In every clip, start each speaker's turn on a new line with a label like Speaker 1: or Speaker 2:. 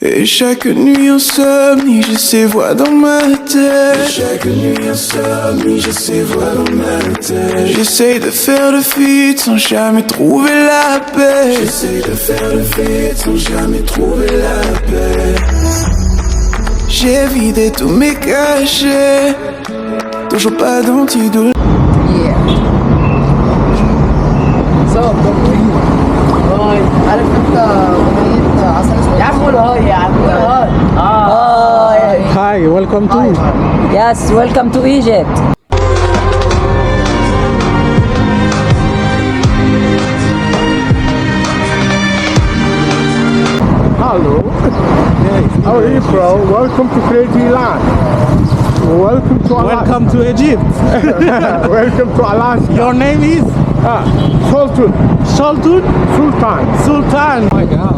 Speaker 1: Et chaque nuit insomnie, j'ai ces voix dans ma tête. Et chaque nuit insomnie, j'ai ces voix dans ma tête. J'essaye de faire le feat sans jamais trouver la paix. J'essaye de faire le feat sans jamais trouver la paix. J'ai vidé tous mes cachets, toujours pas d'antidouleur.
Speaker 2: عارف انت اغنيه عسل اسود يا عم قول هاي يا عم قول هاي
Speaker 3: Hi, welcome to.
Speaker 4: Yes, welcome to Egypt.
Speaker 3: Hello. How are you, bro? Welcome to Crazy Land. Welcome to Alaska.
Speaker 5: Welcome to Egypt.
Speaker 3: Welcome to Alaska.
Speaker 5: Your name is
Speaker 3: Sultan.
Speaker 5: Sultan?
Speaker 3: Sultan.
Speaker 5: Sultan. Oh my God.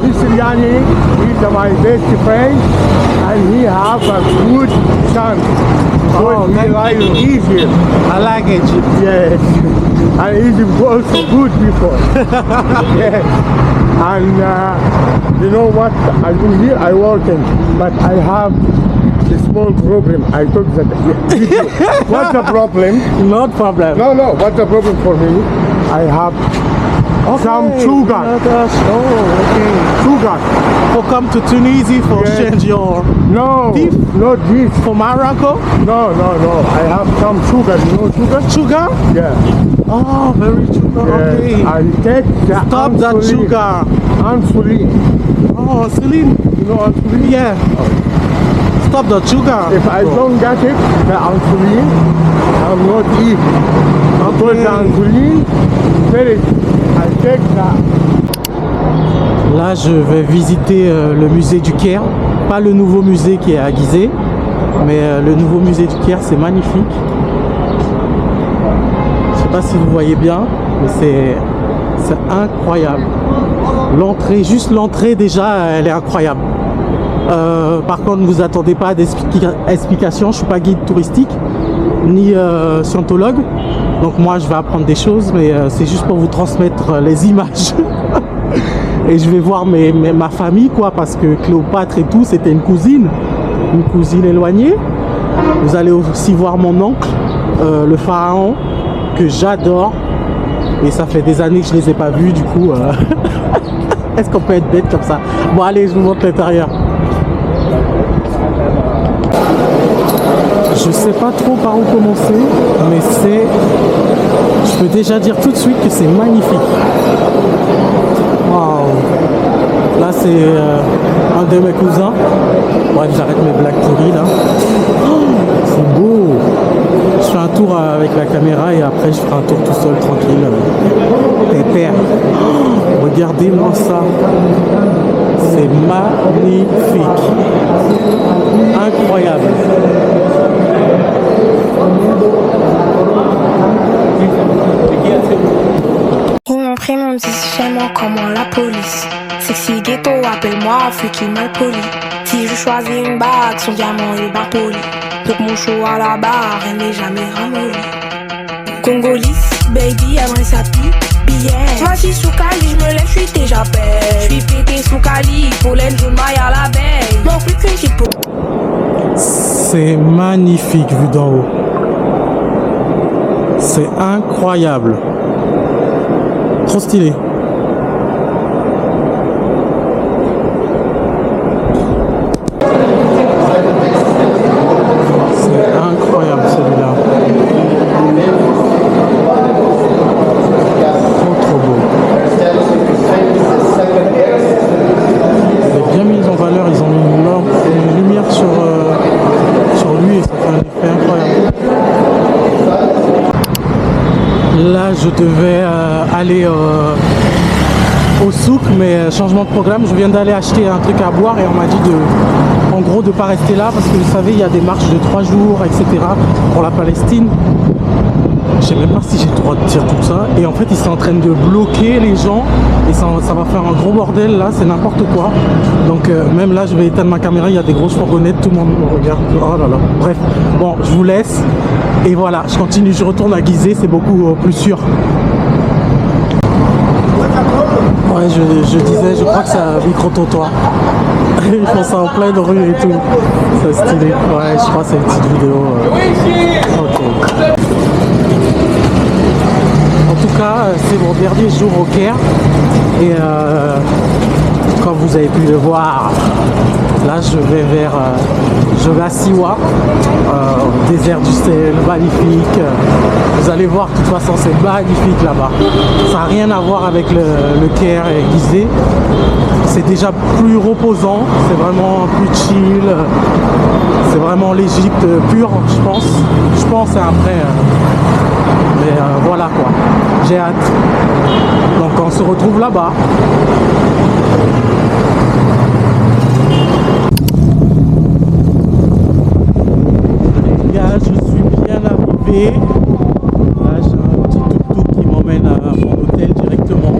Speaker 3: This is Yani. He's my best friend, and he have a good son.
Speaker 5: Oh,
Speaker 3: he
Speaker 5: thank
Speaker 3: like
Speaker 5: you.
Speaker 3: Egypt.
Speaker 5: I like Egypt.
Speaker 3: Yes. And Egypt also good before. Yes. And you know what? I do here, I working, but I have a small problem. I took that. What's the problem?
Speaker 5: No problem.
Speaker 3: No, what's the problem for me? I have some sugar.
Speaker 5: Oh, okay.
Speaker 3: Sugar.
Speaker 5: For come to Tunisia for
Speaker 3: Yes.
Speaker 5: change your
Speaker 3: No,
Speaker 5: Beef?
Speaker 3: not this.
Speaker 5: for Morocco.
Speaker 3: No. I have some sugar. You know sugar?
Speaker 5: Sugar?
Speaker 3: Yeah.
Speaker 5: Oh, very sugar.
Speaker 3: Yes.
Speaker 5: Okay.
Speaker 3: I take the
Speaker 5: Stop that
Speaker 3: insulin.
Speaker 5: sugar.
Speaker 3: Insulin.
Speaker 5: Oh, Celine.
Speaker 3: You know insulin?
Speaker 5: Yeah. Stop the sugar.
Speaker 3: If I don't get it, the insulin, I'm not eat. Because the insulin, very, I take that.
Speaker 5: Là, je vais visiter le musée du Caire. Pas le nouveau musée qui est à Gizeh, mais le nouveau musée du Caire, c'est magnifique. Je sais pas si vous voyez bien, mais c'est incroyable. L'entrée, juste l'entrée déjà, elle est incroyable. Par contre, ne vous attendez pas à des explications. Je suis pas guide touristique ni scientologue, donc moi je vais apprendre des choses, mais c'est juste pour vous transmettre les images. Et je vais voir ma famille, quoi, parce que Cléopâtre et tout, c'était une cousine éloignée. Vous allez aussi voir mon oncle, le pharaon, que j'adore. Et ça fait des années que je les ai pas vus, du coup. Est-ce qu'on peut être bête comme ça? Bon, allez, je vous montre l'intérieur. Je sais pas trop par où commencer, mais je peux déjà dire tout de suite que c'est magnifique. Waouh! Là, c'est un de mes cousins. Bref, j'arrête mes blagues pourries là. Oh, c'est beau! Je fais un tour avec la caméra et après je ferai un tour tout seul, tranquille. Pépère. Oh, regardez-moi ça. C'est magnifique. Incroyable.
Speaker 6: Et mon prénom me dit vraiment comment la police. Sexy ghetto, appelle-moi Fuki mal poli. Si je choisis une bague, son diamant est Bartoli. Donc mon show à la barre, elle n'est jamais ramollie. Congolise, baby, aimerait sa pipe, billet. Moi je suis sous Cali, je me lève, je suis déjà belle. Je suis pété sous Cali, pollen jaune maille à la veille. Non plus qu'une petite peau.
Speaker 5: C'est magnifique vu d'en haut. C'est incroyable. Trop stylé. C'est incroyable celui-là. Trop beau. C'est bien mis en valeur, ils ont mis une lumière sur lui et ça fait un effet incroyable. Là, je devais aller au souk, mais changement de programme. Je viens d'aller acheter un truc à boire et on m'a dit en gros de ne pas rester là parce que vous savez, il y a des marches de 3 jours, etc. pour la Palestine. Je sais même pas si j'ai le droit de dire tout ça. Et en fait, ils sont en train de bloquer les gens et ça va faire un gros bordel là, c'est n'importe quoi. Donc même là, je vais éteindre ma caméra, il y a des grosses fourgonnettes, tout le monde me regarde. Oh là là. Bref, bon, je vous laisse. Et voilà, je continue, je retourne à Gizeh, c'est beaucoup plus sûr. Ouais, je disais, je crois que c'est un micro-trottoir. Ils font ça en pleine rue et tout. C'est stylé. Ouais, je crois que c'est une petite vidéo. Ok. En tout cas, c'est mon dernier jour au Caire. Et comme vous avez pu le voir, là je vais à Siwa, au désert du sel, magnifique. Vous allez voir, de toute façon c'est magnifique là-bas. Ça n'a rien à voir avec le Caire et Gizeh. C'est déjà plus reposant, c'est vraiment plus chill. C'est vraiment l'Égypte pure, je pense. Je pense après. Mais voilà quoi, j'ai hâte. Donc on se retrouve là-bas. Les gars, je suis bien arrivé. Là j'ai un petit tuk-tuk qui m'emmène à mon hôtel directement.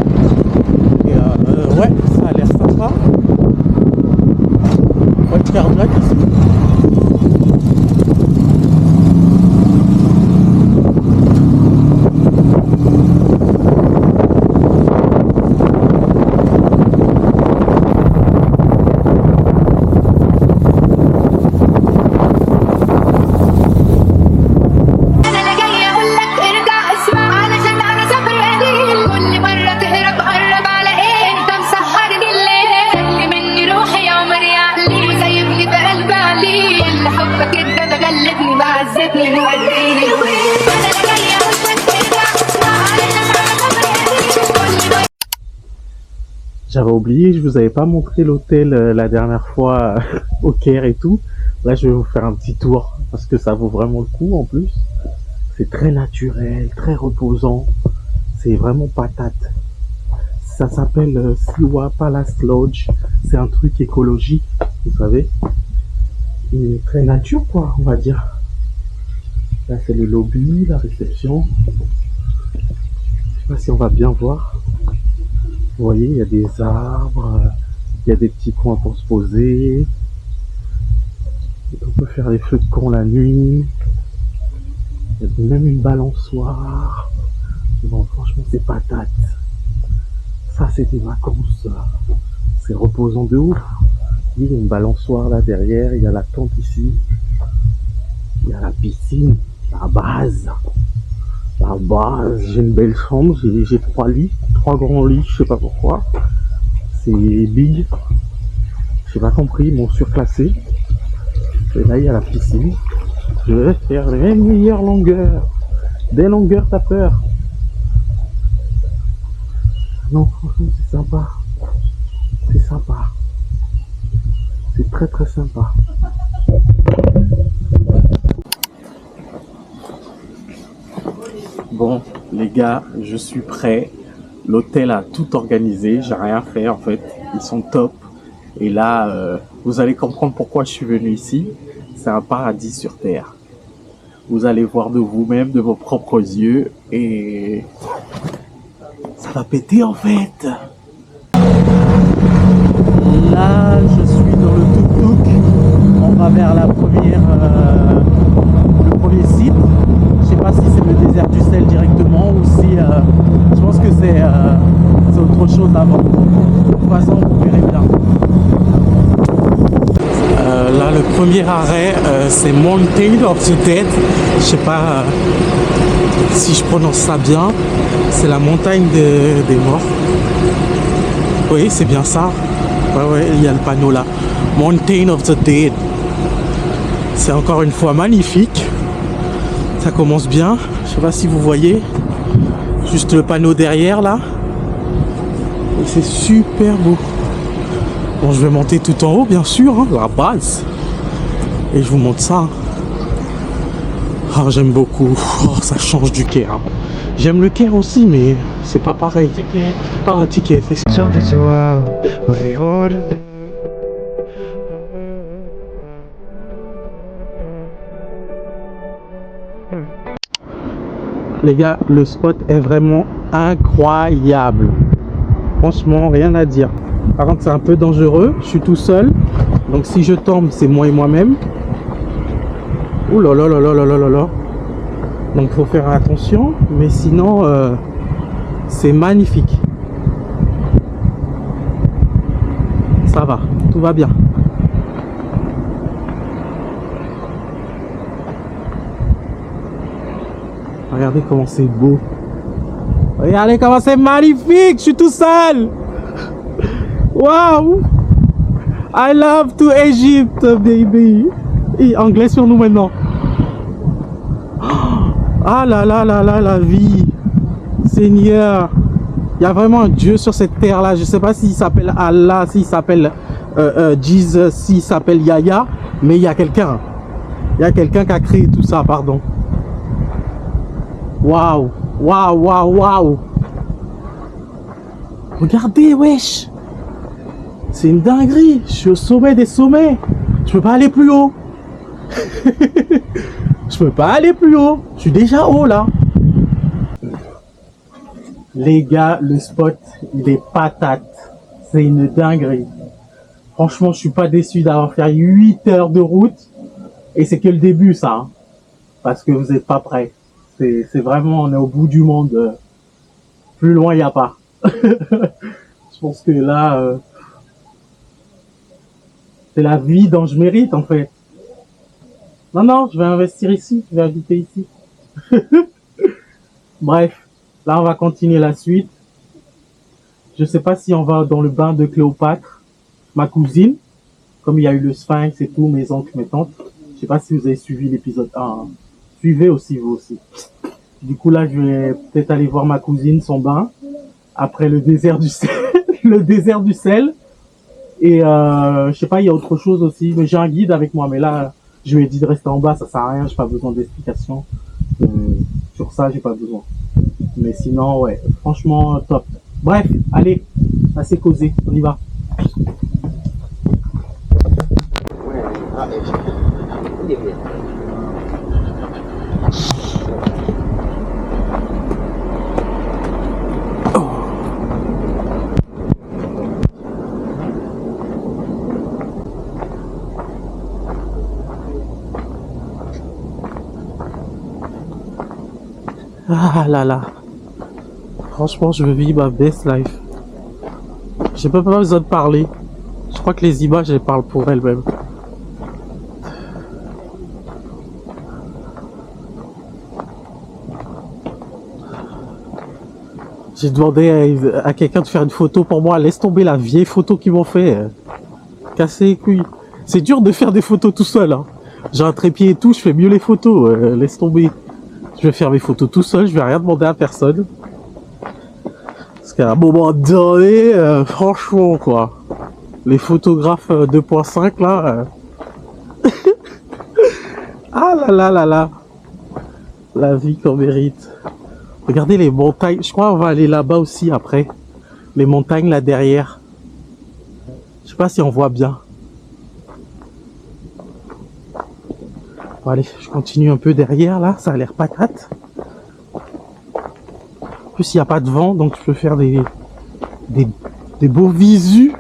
Speaker 5: Et ouais, ça a l'air sympa. Ouais, cardiaque ici. J'avais oublié, je vous avais pas montré l'hôtel la dernière fois au Caire et tout. Là, je vais vous faire un petit tour parce que ça vaut vraiment le coup en plus. C'est très naturel, très reposant. C'est vraiment patate. Ça s'appelle Siwa Palace Lodge. C'est un truc écologique, vous savez. Et très nature, quoi, on va dire. Là, c'est le lobby, la réception. Je sais pas si on va bien voir. Vous voyez, il y a des arbres, il y a des petits coins pour se poser. On peut faire des feux de camp la nuit. Il y a même une balançoire. Bon, franchement, c'est patate. Ça, c'est des vacances. C'est reposant de ouf. Il y a une balançoire là derrière. Il y a la tente ici. Il y a la piscine. La base. La base. J'ai une belle chambre. J'ai 3 lits. 3 grands lits. Je sais pas pourquoi. C'est big. J'ai pas compris. Ils m'ont surclassé. Et là, il y a la piscine. Je vais faire les meilleures longueurs. Des longueurs, t'as peur. Non, franchement, c'est sympa. C'est sympa. C'est très très sympa. Bon, les gars, je suis prêt. L'hôtel a tout organisé. J'ai rien fait en fait. Ils sont top. Et là, vous allez comprendre pourquoi je suis venu ici. C'est un paradis sur terre. Vous allez voir de vous-même, de vos propres yeux. Et ça va péter en fait. Là, je suis dans le tuk-tuk. On va vers la première, le premier site. Je sais pas si c'est le désert du sel directement ou si je pense que c'est autre chose avant. De toute façon, vous verrez bien. Là, le premier arrêt, c'est Mountain of the Dead. Je sais pas si je prononce ça bien. C'est la montagne des morts. Oui, c'est bien ça. Ouais, il y a le panneau là. Mountain of the Dead. C'est encore une fois magnifique. Ça commence bien. Je sais pas si vous voyez. Juste le panneau derrière là. Et c'est super beau. Bon, je vais monter tout en haut, bien sûr, hein, la base. Et je vous montre ça. Oh, j'aime beaucoup. Oh, ça change du Caire. Hein. J'aime le Caire aussi, mais c'est pas pareil. Pas un ticket. Les gars, le spot est vraiment incroyable. Franchement, rien à dire. Par contre, c'est un peu dangereux. Je suis tout seul. Donc, si je tombe, c'est moi et moi-même. Ouh là là là là là là là là. Donc, faut faire attention. Mais sinon, c'est magnifique. tout va bien. Regardez comment c'est beau. Regardez comment c'est magnifique. Je suis tout seul. Waouh. I love to Egypt, baby. Et anglais sur nous maintenant. Ah là là là là, la vie. Seigneur. Il y a vraiment un Dieu sur cette terre là. Je sais pas s'il s'appelle Allah, s'il s'appelle Jesus, s'il s'appelle Yahya. Mais il y a quelqu'un. Il y a quelqu'un qui a créé tout ça, pardon. Waouh. Waouh, waouh, waouh. Regardez, wesh. C'est une dinguerie. Je suis au sommet des sommets. Je peux pas aller plus haut. Je peux pas aller plus haut. Je suis déjà haut là. Les gars, le spot, il est patate. C'est une dinguerie. Franchement, je suis pas déçu d'avoir fait 8 heures de route. Et c'est que le début, ça. Hein. Parce que vous êtes pas prêts. C'est vraiment, on est au bout du monde. Plus loin, il n'y a pas. Je pense que là, c'est la vie dont je mérite, en fait. Non, non, je vais investir ici. Je vais habiter ici. Bref. Là, on va continuer la suite. Je sais pas si on va dans le bain de Cléopâtre, ma cousine. Comme il y a eu le Sphinx et tout, mes oncles, mes tantes. Je sais pas si vous avez suivi l'épisode 1. Hein. Suivez aussi, vous aussi. Du coup, là, je vais peut-être aller voir ma cousine, son bain. Après le désert du sel. Le désert du sel. Et je sais pas, il y a autre chose aussi. Mais j'ai un guide avec moi. Mais là, je lui ai dit de rester en bas. Ça sert à rien. J'ai pas besoin d'explications. Sur ça, j'ai pas besoin. Mais sinon, ouais, franchement, top. Bref, allez, assez causé, on y va. Ah là là. Franchement, je veux vivre ma best life. J'ai pas besoin de parler. Je crois que les images, elles parlent pour elles-mêmes. J'ai demandé à quelqu'un de faire une photo pour moi. Laisse tomber la vieille photo qu'ils m'ont fait. Casser les couilles. C'est dur de faire des photos tout seul. Hein. J'ai un trépied et tout, je fais mieux les photos. Laisse tomber. Je vais faire mes photos tout seul, je vais rien demander à personne. Parce qu'à un moment donné, franchement quoi. Les photographes 2.5 là. Ah là là là là. La vie qu'on mérite. Regardez les montagnes. Je crois qu'on va aller là-bas aussi après. Les montagnes là derrière. Je sais pas si on voit bien. Bon, allez, je continue un peu derrière là. Ça a l'air patate. En plus, il n'y a pas de vent, donc je peux faire des beaux visus,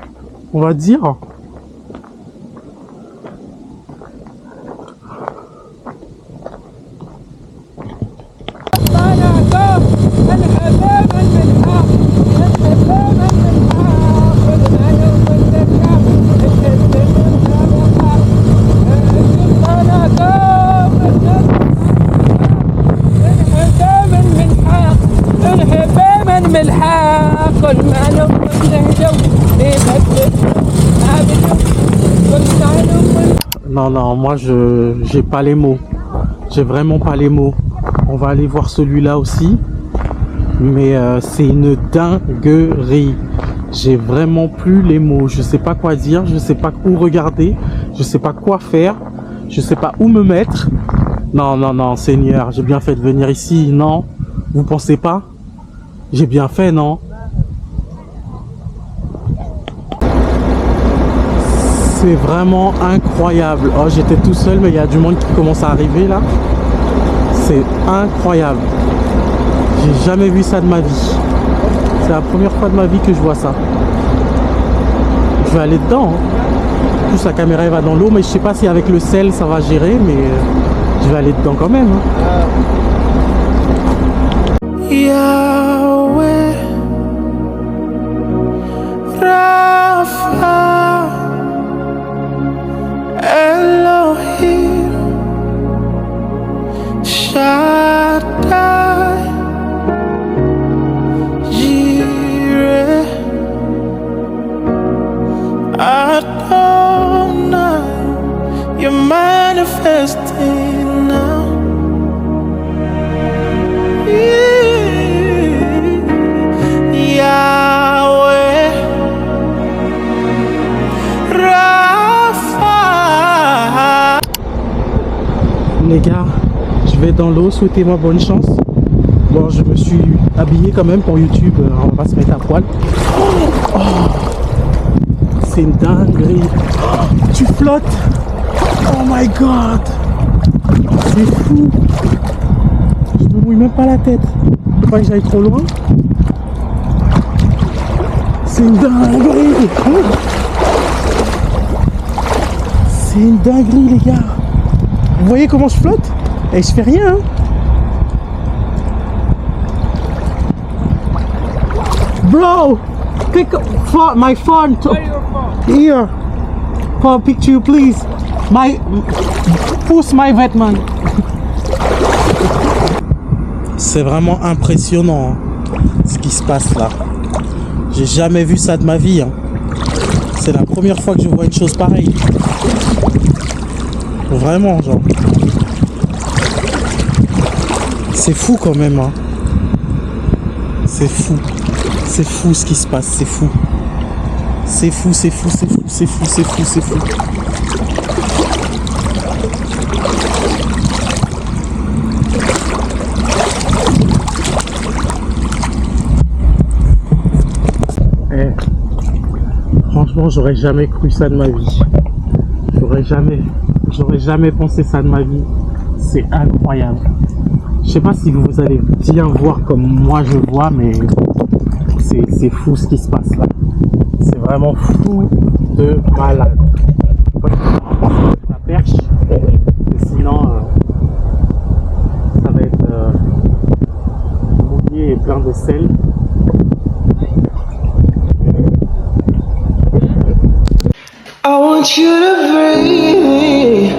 Speaker 5: on va dire. Non, non, moi j'ai pas les mots. J'ai vraiment pas les mots. On va aller voir celui-là aussi. Mais c'est une dinguerie. J'ai vraiment plus les mots. Je sais pas quoi dire. Je sais pas où regarder. Je sais pas quoi faire. Je sais pas où me mettre. Non, non, non, Seigneur. J'ai bien fait de venir ici. Non? Vous pensez pas? J'ai bien fait, non? C'est vraiment incroyable. Oh, j'étais tout seul, mais il y a du monde qui commence à arriver là. C'est incroyable. J'ai jamais vu ça de ma vie. C'est la première fois de ma vie que je vois ça. Je vais aller dedans. Hein. En plus, la caméra elle va dans l'eau, mais je sais pas si avec le sel ça va gérer, mais je vais aller dedans quand même. Hein.
Speaker 1: Yahweh, Rapha, all night. You're manifesting now. Yahweh, Rapha.
Speaker 5: Les gars, je vais dans l'eau, souhaitez-moi bonne chance. Bon, je me suis habillé quand même pour YouTube, on va pas se mettre à poil. Oh, c'est une dinguerie. Oh, tu flottes. Oh my god. C'est fou. Je me mouille même pas la tête. Faut pas que j'aille trop loin. C'est une dinguerie. C'est une dinguerie les gars. Vous voyez comment je flotte? Et je fais rien hein. Bro, pick up my phone. Here. For a picture, please. Pousse my vêtement. C'est vraiment impressionnant hein, ce qui se passe là. J'ai jamais vu ça de ma vie. Hein. C'est la première fois que je vois une chose pareille. Vraiment, genre. C'est fou quand même. Hein. C'est fou. C'est fou ce qui se passe, c'est fou. C'est fou, c'est fou, c'est fou, c'est fou, c'est fou, c'est fou. Eh, franchement, j'aurais jamais cru ça de ma vie. J'aurais jamais pensé ça de ma vie. C'est incroyable. Je sais pas si vous allez bien voir comme moi je vois, mais c'est fou ce qui se passe là. C'est vraiment fou de malade. La perche, et sinon ça va être mouillé et plein de sel.
Speaker 1: I want you to breathe me.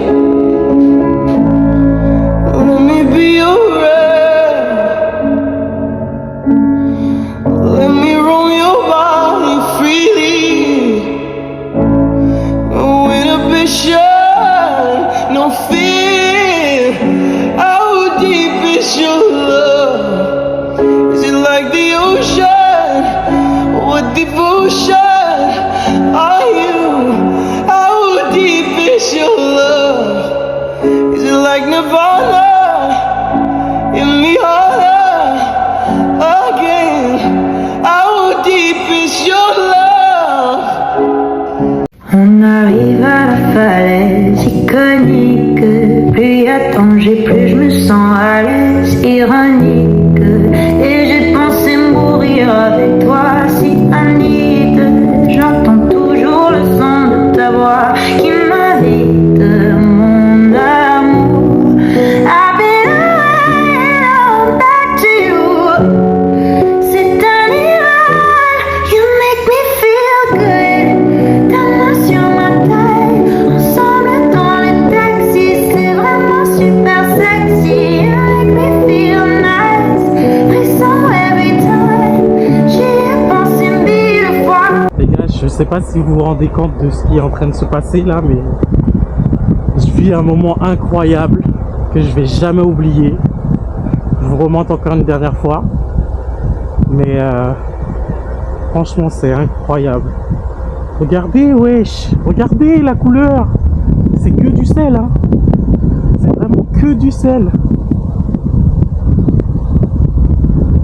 Speaker 1: Let me be your rest. Let me roam your body freely. No inhibition, no fear. How deep is your love? Is it like the ocean? What devotion are you? How deep is your love? Is it like Nirvana? In me harder again. How deep is your love?
Speaker 7: On arrive à la falaise iconique. Plus y a danger, plus je me sens à l'aise, ironique. Et j'ai pensé mourir avec toi, si Anita. J'entends toujours le son de ta voix qui m'invite, mon amour. I've been away, back to you. C'est un miracle, you make me feel good. Ta main sur ma taille, ensemble dans les taxis, c'est vraiment super sexy. You make me feel nice, frisson every time. J'y ai pensé 1000 fois.
Speaker 5: Les gars, je sais pas si vous vous rendez compte de ce qui est en train de se passer là, mais je vis un moment incroyable que je vais jamais oublier. Je vous remonte encore une dernière fois, mais franchement c'est incroyable. Regardez, wesh, regardez la couleur. C'est que du sel, hein. C'est vraiment que du sel.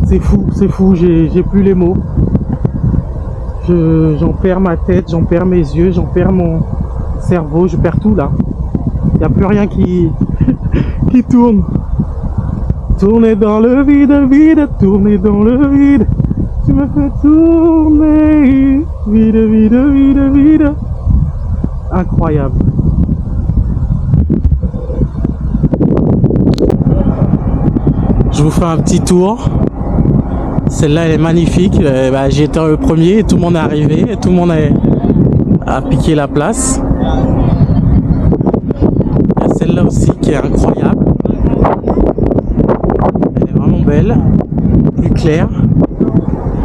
Speaker 5: C'est fou, j'ai plus les mots. J'en perds ma tête, j'en perds mes yeux, j'en perds mon cerveau, je perds tout là. Il n'y a plus rien qui tourne. Tourner dans le vide, vide, tourner dans le vide. Tu me fais tourner, vide, vide, vide, vide. Incroyable. Je vous fais un petit tour. Celle-là elle est magnifique. J'ai été le premier et tout le monde est arrivé. Et tout le monde a piqué la place. Il y a celle-là aussi qui est incroyable. Elle est vraiment belle, plus claire.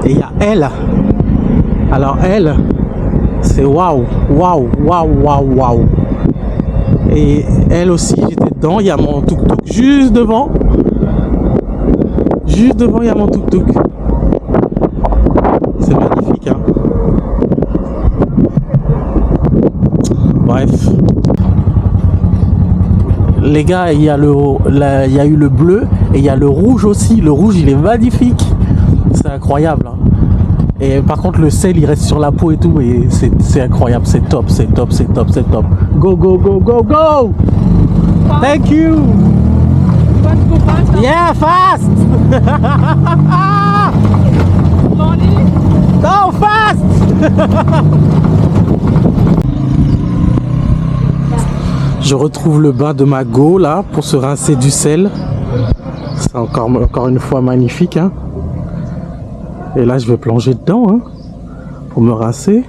Speaker 5: Et il y a elle. Alors elle, C'est waouh, waouh, waouh, waouh, waouh. Et elle aussi, j'étais dedans. Il y a mon tuk-tuk juste devant. Juste devant, il y a mon tuk-tuk. C'est magnifique, hein. Bref. Les gars, il y a eu le bleu et il y a le rouge aussi. Le rouge, il est magnifique. C'est incroyable, hein. Et par contre, le sel, il reste sur la peau et tout. Et c'est incroyable. C'est top, c'est top, c'est top, c'est top. Go, go, go, go, go! Thank you! Yeah, fast! Go fast! Je retrouve le bain de Mago là pour se rincer du sel. C'est encore une fois magnifique, hein. Et là je vais plonger dedans, hein, pour me rincer.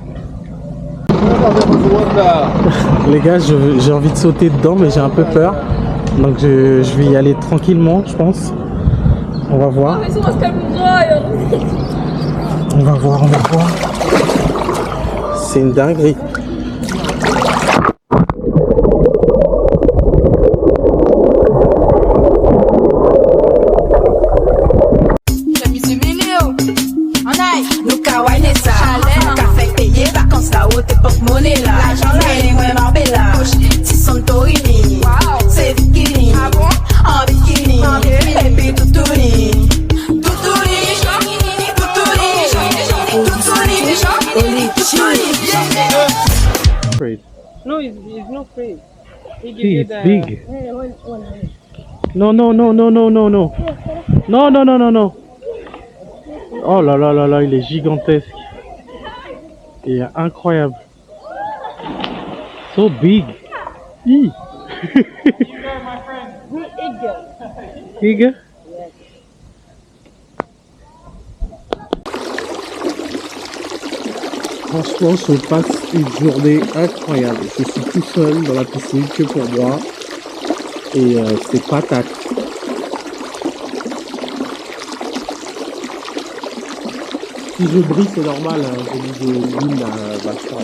Speaker 5: Les gars, j'ai envie de sauter dedans mais j'ai un peu peur. Donc je vais y aller tranquillement, je pense. On va voir. On va voir, on va voir. C'est une dinguerie.
Speaker 2: No, it's not free.
Speaker 5: It's big. Non, non, non, non, non, non, non. Non, non, non, non, non. Oh là là là là, il est gigantesque. Il est incroyable. So big. Hi. Big. Franchement, je passe une journée incroyable. Je suis tout seul dans la piscine que pour moi. Et c'est patate. Si je brille, c'est normal. Hein. J'ai mis de l'huile vachement.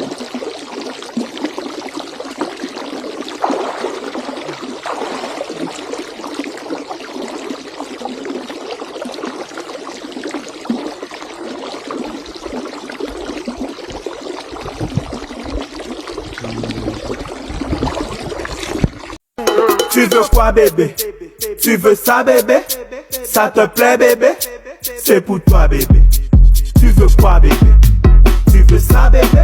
Speaker 1: Tu veux quoi bébé? Tu veux ça bébé? Ça te plaît bébé? C'est pour toi bébé. Tu veux quoi bébé? Tu veux ça bébé?